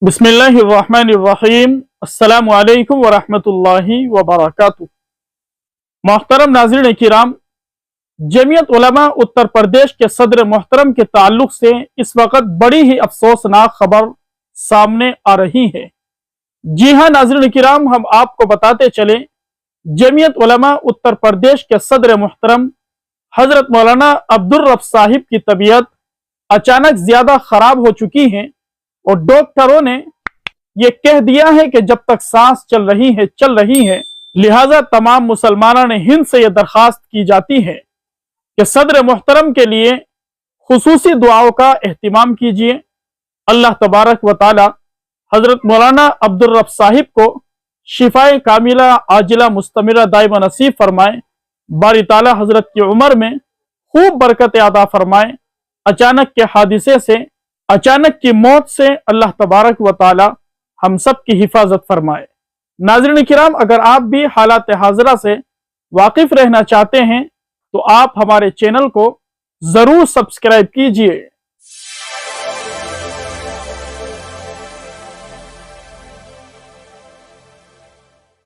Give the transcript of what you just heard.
बिस्मिल्लाहिर्रहमानिर्रहीम। अस्सलामु अलैकुम वरहमतुल्लाहि वबरकातुहू। मोहतरम नाज़रीन किराम, जमीयत उलमा उत्तर प्रदेश के सदर मोहतरम के ताल्लुक से इस वक्त बड़ी ही अफसोसनाक खबर सामने आ रही है। जी हाँ नाज़रीन किराम, हम आपको बताते चले, जमीयत उलमा उत्तर प्रदेश के सदर मोहतरम हजरत मौलाना अब्दुल रब साहिब की तबीयत अचानक ज्यादा खराब हो चुकी है और डॉक्टरों ने यह कह दिया है कि जब तक सांस चल रही है। लिहाजा तमाम मुसलमानों ने हिंद से यह दरखास्त की जाती है कि सदर मोहतरम के लिए खुसूसी दुआओं का एहतिमाम कीजिए। अल्लाह तबारक व ताला हजरत मौलाना अब्दुल रब साहिब को शिफाए कामिला आजिला मुस्तमिरा दाइमा नसीब फरमाए। बारी ताला हजरत की उम्र में खूब बरकत अता फरमाए। अचानक के हादिसे से, अचानक की मौत से अल्लाह तबारक व ताला हम सब की हिफाजत फरमाए। नाज़रीन किराम, अगर आप भी हालात हाज़िरा से वाकिफ रहना चाहते हैं तो आप हमारे चैनल को जरूर सब्सक्राइब कीजिए।